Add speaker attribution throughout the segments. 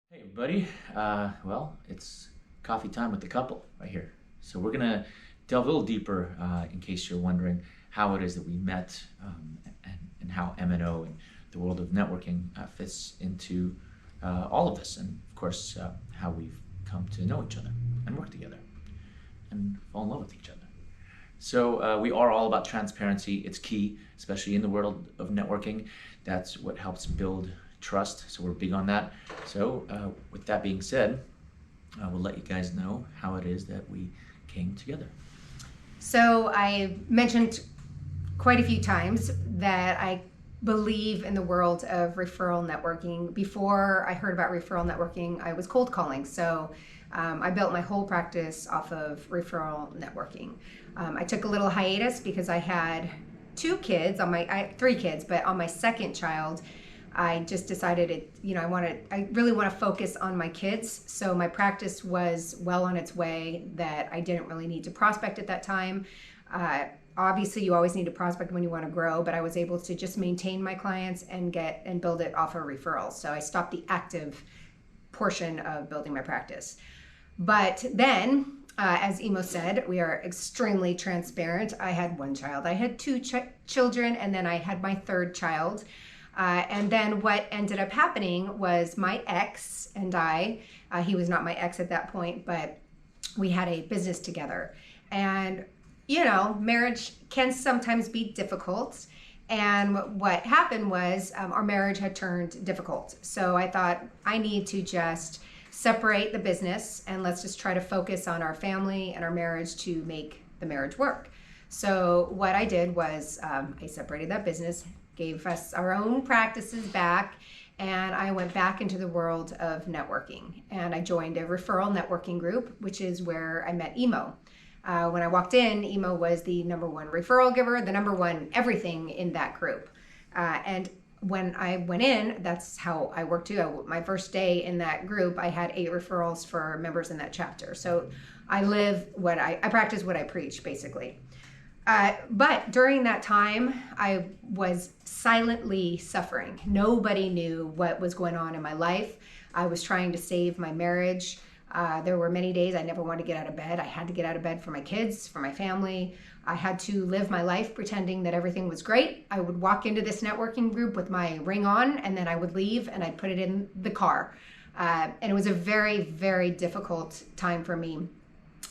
Speaker 1: Hey everybody, well, it's coffee time with the couple right here. So we're gonna delve a little deeper in case you're wondering how it is that we met and how M&O and the world of networking fits into all of this, and of course how we've come to know each other and work together and fall in love with each other. So we are all about transparency. It's key, especially in the world of networking. That's what helps build trust. So we're big on that. So with that being said, we'll let you guys know how it is that we came together.
Speaker 2: So I mentioned quite a few times that I believe in the world of referral networking. Before I heard about referral networking, I was cold calling. So I built my whole practice off of referral networking. I took a little hiatus because I had I had three kids, but on my second child, I just decided I really want to focus on my kids. So my practice was well on its way, that I didn't really need to prospect at that time. Obviously you always need to prospect when you want to grow, but I was able to just maintain my clients and build it off of referrals. So I stopped the active portion of building my practice. But then, as Emo said, we are extremely transparent. I had one child, I had two children, and then I had my third child. And then what ended up happening was my ex and he was not my ex at that point, but we had a business together. And, marriage can sometimes be difficult. And what happened was our marriage had turned difficult. So I thought, I need to just separate the business and let's just try to focus on our family and our marriage to make the marriage work. So what I did was I separated that business, gave us our own practices back, and I went back into the world of networking. And I joined a referral networking group, which is where I met Emo. When I walked in, Emo was the number one referral giver, the number one everything in that group. And when I went in, that's how I worked too. My first day in that group, I had 8 referrals for members in that chapter. So I practice what I preach, basically. But during that time, I was silently suffering. Nobody knew what was going on in my life. I was trying to save my marriage. There were many days I never wanted to get out of bed. I had to get out of bed for my kids, for my family. I had to live my life pretending that everything was great. I would walk into this networking group with my ring on, and then I would leave and I'd put it in the car. And it was a very, very difficult time for me.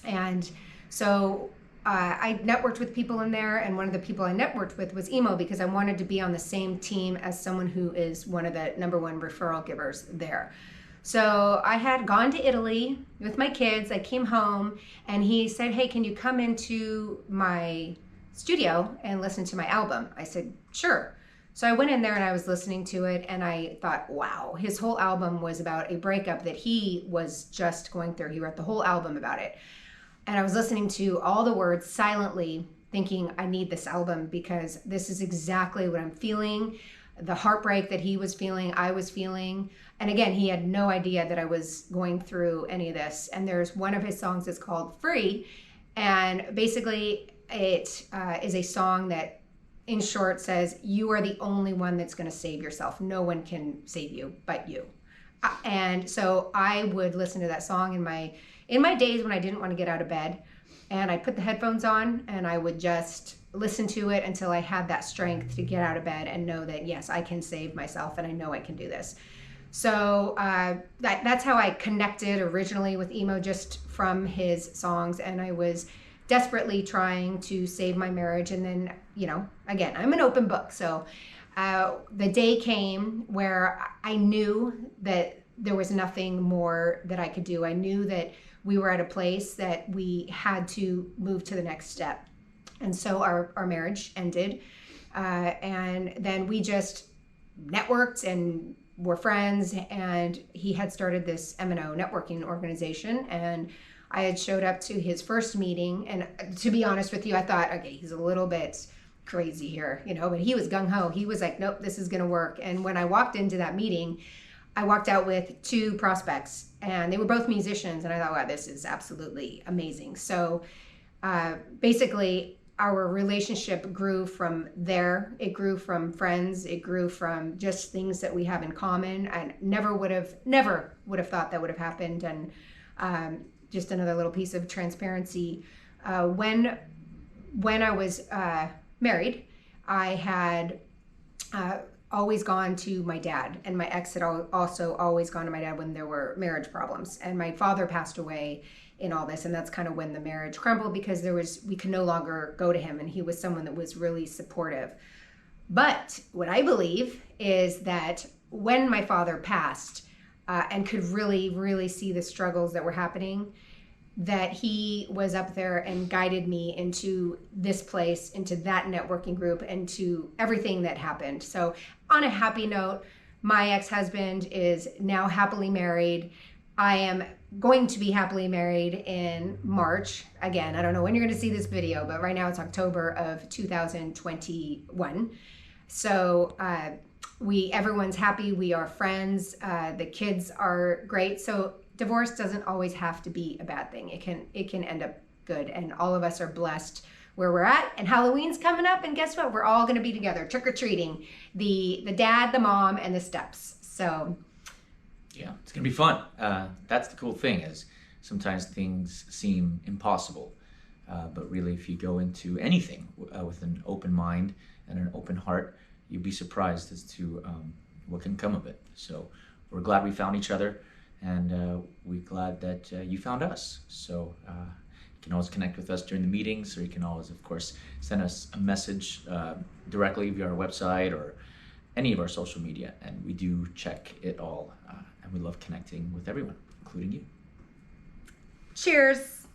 Speaker 2: And so I networked with people in there, and one of the people I networked with was Emo, because I wanted to be on the same team as someone who is one of the number one referral givers there. So I had gone to Italy with my kids. I came home and he said, "Hey, can you come into my studio and listen to my album?" I said, "Sure." So I went in there and I was listening to it, and I thought, wow, his whole album was about a breakup that he was just going through. He wrote the whole album about it. And I was listening to all the words silently, thinking, I need this album because this is exactly what I'm feeling. The heartbreak that he was feeling, I was feeling. And again, he had no idea that I was going through any of this. And there's one of his songs that's called Free. And basically, it is a song that, in short, says, you are the only one that's going to save yourself. No one can save you but you. And so I would listen to that song in my days when I didn't want to get out of bed, and I put the headphones on and I would just listen to it until I had that strength to get out of bed and know that, yes, I can save myself and I know I can do this. So that's how I connected originally with Emo, just from his songs. And I was desperately trying to save my marriage. And then, again, I'm an open book. So the day came where I knew that there was nothing more that I could do. I knew that we were at a place that we had to move to the next step. And so our marriage ended. And then we just networked and were friends. And he had started this M&O networking organization. And I had showed up to his first meeting. And to be honest with you, I thought, okay, he's a little bit crazy here, but he was gung-ho. He was like, nope, this is going to work. And when I walked into that meeting, I walked out with 2 prospects, and they were both musicians. And I thought, wow, this is absolutely amazing. So basically, our relationship grew from there. It grew from friends. It grew from just things that we have in common. I never would have thought that would have happened. And just another little piece of transparency. When I was married, I had always gone to my dad, and my ex had also always gone to my dad when there were marriage problems. And my father passed away in all this, and that's kind of when the marriage crumbled, because we could no longer go to him, and he was someone that was really supportive. But what I believe is that when my father passed, and could really see the struggles that were happening, that he was up there and guided me into this place, into that networking group, and to everything that happened. So on a happy note, my ex-husband is now happily married. I am going to be happily married in March. Again, I don't know when you're going to see this video, but right now it's October of 2021. So everyone's happy. We are friends. The kids are great. So divorce doesn't always have to be a bad thing. It can end up good, and all of us are blessed where we're at. And Halloween's coming up, and guess what? We're all going to be together trick-or-treating. The dad, the mom, and the steps. So
Speaker 1: yeah, it's gonna be fun. That's the cool thing, is sometimes things seem impossible, but really, if you go into anything with an open mind and an open heart, you'd be surprised as to what can come of it. So we're glad we found each other, and we're glad that you found us. So you can always connect with us during the meetings, or you can always, of course, send us a message directly via our website or any of our social media, and we do check it all, and we love connecting with everyone, including you.
Speaker 2: cheers.